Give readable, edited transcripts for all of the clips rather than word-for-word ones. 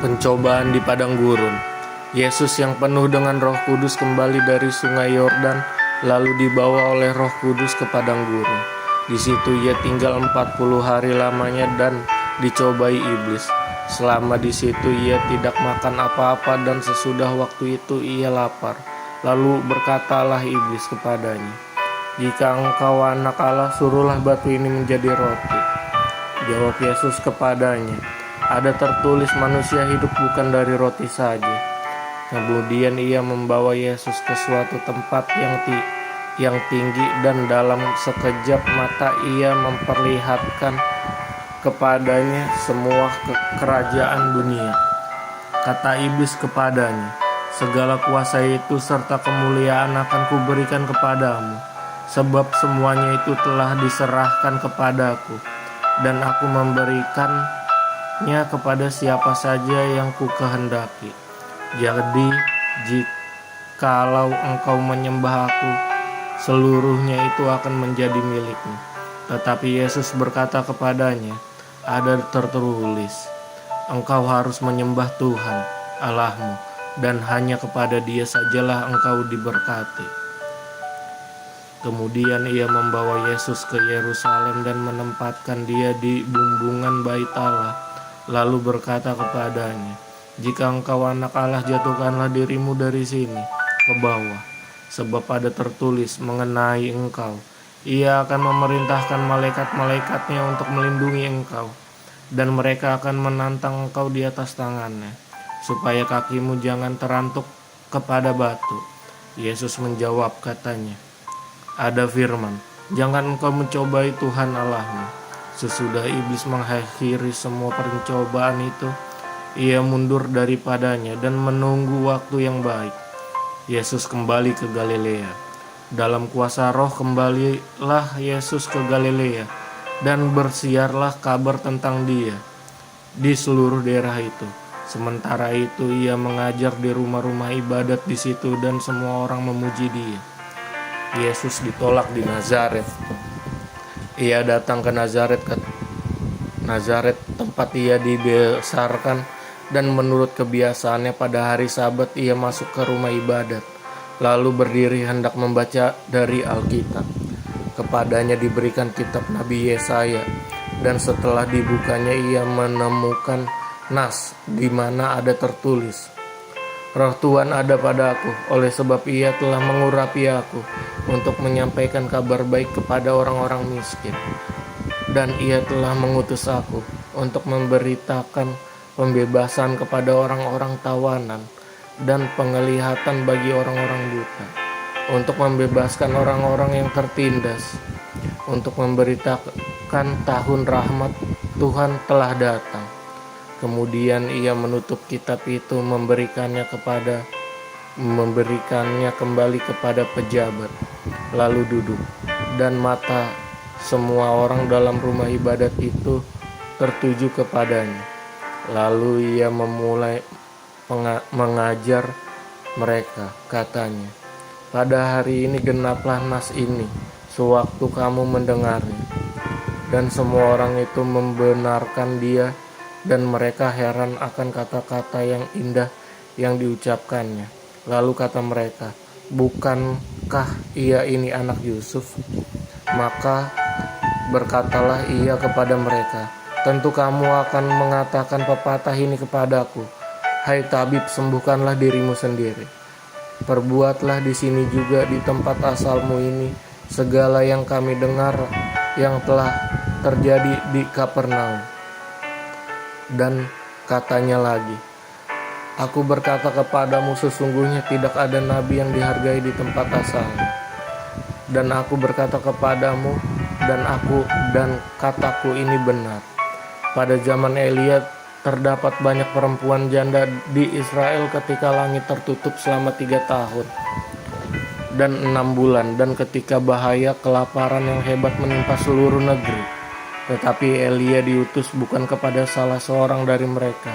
Pencobaan di padang gurun. Yesus yang penuh dengan Roh Kudus kembali dari sungai Yordan, lalu dibawa oleh Roh Kudus ke padang gurun. Di situ ia tinggal 40 hari lamanya dan dicobai iblis. Selama di situ ia tidak makan apa-apa dan sesudah waktu itu ia lapar. Lalu berkatalah iblis kepadanya, "Jika engkau anak Allah, suruhlah batu ini menjadi roti." Jawab Yesus kepadanya, "Ada tertulis, manusia hidup bukan dari roti saja." Kemudian ia membawa Yesus ke suatu tempat yang tinggi dan dalam sekejap mata ia memperlihatkan kepadanya semua kerajaan dunia. Kata iblis kepadanya, "Segala kuasa itu serta kemuliaan akan kuberikan kepadamu, sebab semuanya itu telah diserahkan kepadaku, dan aku memberikannya kepada siapa saja yang kukehendaki. Jadi, jikalau engkau menyembah aku, seluruhnya itu akan menjadi milikmu." Tetapi Yesus berkata kepadanya, "Ada tertulis, engkau harus menyembah Tuhan Allahmu, dan hanya kepada Dia sajalah engkau diberkati." Kemudian ia membawa Yesus ke Yerusalem dan menempatkan dia di bumbungan bait Allah, lalu berkata kepadanya, "Jika engkau anak Allah, jatuhkanlah dirimu dari sini ke bawah, sebab ada tertulis mengenai engkau, Ia akan memerintahkan malaikat-malaikatnya untuk melindungi engkau, dan mereka akan menantang engkau di atas tangannya, supaya kakimu jangan terantuk kepada batu." Yesus menjawab katanya, "Ada firman, jangan engkau mencobai Tuhan Allahmu." Sesudah iblis mengakhiri semua pencobaan itu, ia mundur daripadanya dan menunggu waktu yang baik. Yesus kembali ke Galilea. Dalam kuasa Roh kembalilah Yesus ke Galilea, dan bersiarlah kabar tentang Dia di seluruh daerah itu. Sementara itu ia mengajar di rumah-rumah ibadat di situ, dan semua orang memuji Dia. Yesus ditolak di Nazaret. Ia datang ke Nazaret, tempat ia dibesarkan, dan menurut kebiasaannya pada hari Sabat ia masuk ke rumah ibadat, lalu berdiri hendak membaca dari Alkitab. Kepadanya diberikan kitab Nabi Yesaya, dan setelah dibukanya ia menemukan nas di mana ada tertulis, "Roh Tuhan ada padaku, oleh sebab Ia telah mengurapi aku untuk menyampaikan kabar baik kepada orang-orang miskin, dan Ia telah mengutus aku untuk memberitakan pembebasan kepada orang-orang tawanan dan penglihatan bagi orang-orang buta, untuk membebaskan orang-orang yang tertindas, untuk memberitakan tahun rahmat Tuhan telah datang." Kemudian ia menutup kitab itu, memberikannya kembali kepada pejabat, lalu duduk, dan mata semua orang dalam rumah ibadat itu tertuju kepadanya. Lalu ia memulai mengajar mereka, katanya, "Pada hari ini genaplah nas ini, sewaktu kamu mendengarnya." Dan semua orang itu membenarkan dia, dan mereka heran akan kata-kata yang indah yang diucapkannya. Lalu kata mereka, "Bukankah ia ini anak Yusuf?" Maka berkatalah ia kepada mereka, "Tentu kamu akan mengatakan pepatah ini kepadaku, 'Hai tabib, sembuhkanlah dirimu sendiri. Perbuatlah di sini juga di tempat asalmu ini segala yang kami dengar yang telah terjadi di Kapernaum.' Dan katanya lagi, 'Aku berkata kepadamu, sesungguhnya tidak ada nabi yang dihargai di tempat asalnya. Dan aku berkata kepadamu, dan kataku ini benar. Pada zaman Elia terdapat banyak perempuan janda di Israel ketika langit tertutup selama 3 tahun dan 6 bulan, dan ketika bahaya kelaparan yang hebat menimpa seluruh negeri. Tetapi Elia diutus bukan kepada salah seorang dari mereka,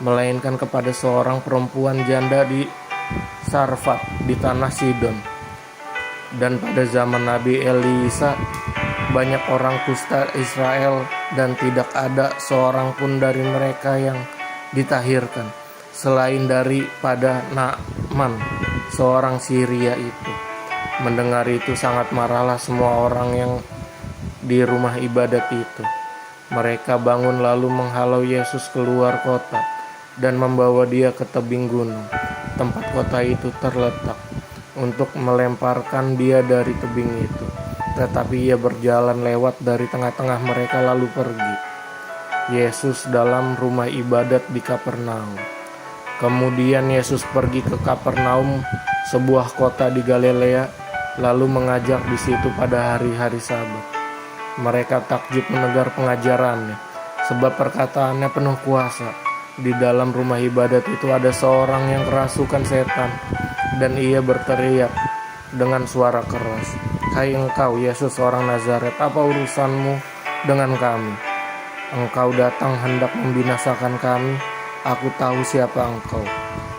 melainkan kepada seorang perempuan janda di Sarfat di tanah Sidon. Dan pada zaman Nabi Elisa banyak orang kusta Israel, dan tidak ada seorang pun dari mereka yang ditahirkan, selain daripada Naaman, seorang Syria itu. Mendengar itu sangat marahlah semua orang yang di rumah ibadat itu. Mereka bangun lalu menghalau Yesus keluar kota dan membawa dia ke tebing gunung, tempat kota itu terletak, untuk melemparkan dia dari tebing itu. Tetapi ia berjalan lewat dari tengah-tengah mereka lalu pergi. Yesus dalam rumah ibadat di Kapernaum. Kemudian Yesus pergi ke Kapernaum, sebuah kota di Galilea, lalu mengajar di situ pada hari-hari Sabat. Mereka takjub mendengar pengajarannya, sebab perkataannya penuh kuasa. Di dalam rumah ibadat itu ada seorang yang kerasukan setan, dan ia berteriak dengan suara keras, "Hai engkau Yesus orang Nazaret, apa urusanmu dengan kami? Engkau datang hendak membinasakan kami. Aku tahu siapa engkau,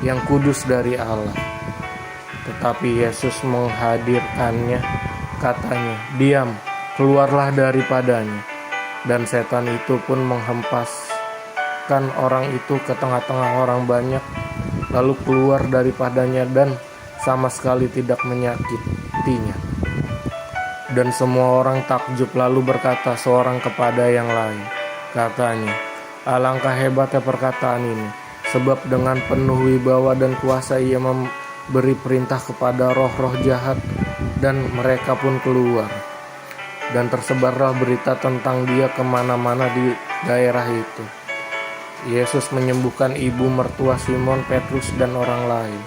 yang kudus dari Allah." Tetapi Yesus menghadirkannya, katanya, "Diam, keluarlah daripadanya." Dan setan itu pun menghempaskan orang itu ke tengah-tengah orang banyak, lalu keluar daripadanya dan sama sekali tidak menyakitinya. Dan semua orang takjub lalu berkata seorang kepada yang lain, katanya, "Alangkah hebatnya perkataan ini, sebab dengan penuh wibawa dan kuasa ia memberi perintah kepada roh-roh jahat, dan mereka pun keluar." Dan tersebarlah berita tentang dia kemana-mana di daerah itu. Yesus menyembuhkan ibu mertua Simon Petrus dan orang lain.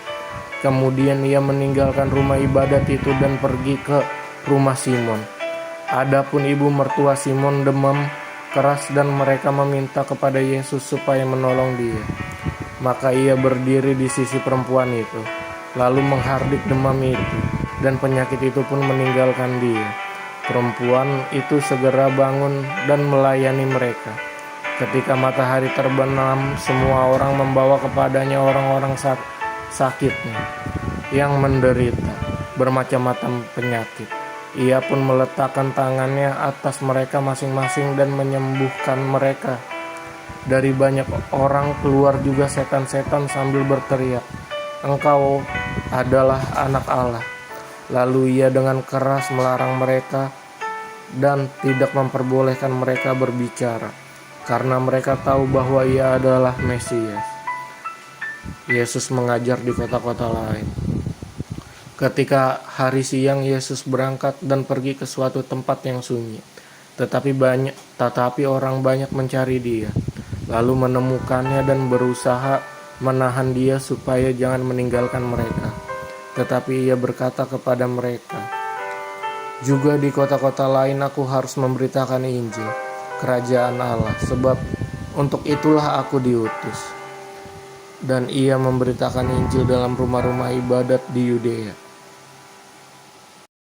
Kemudian ia meninggalkan rumah ibadat itu dan pergi ke rumah Simon. Adapun ibu mertua Simon demam keras dan mereka meminta kepada Yesus supaya menolong dia. Maka ia berdiri di sisi perempuan itu, lalu menghardik demam itu, dan penyakit itu pun meninggalkan dia. Perempuan itu segera bangun dan melayani mereka. Ketika matahari terbenam, semua orang membawa kepadanya orang-orang sakitnya yang menderita bermacam-macam penyakit. Ia pun meletakkan tangannya atas mereka masing-masing dan menyembuhkan mereka. Dari banyak orang keluar juga setan-setan sambil berteriak, "Engkau adalah anak Allah." Lalu ia dengan keras melarang mereka dan tidak memperbolehkan mereka berbicara, karena mereka tahu bahwa ia adalah Mesias. Yesus mengajar di kota-kota lain. Ketika hari siang, Yesus berangkat dan pergi ke suatu tempat yang sunyi. Tetapi orang banyak mencari dia, lalu menemukannya dan berusaha menahan dia supaya jangan meninggalkan mereka. Tetapi ia berkata kepada mereka, "Juga di kota-kota lain aku harus memberitakan Injil, kerajaan Allah, sebab untuk itulah aku diutus." Dan ia memberitakan Injil dalam rumah-rumah ibadat di Yudea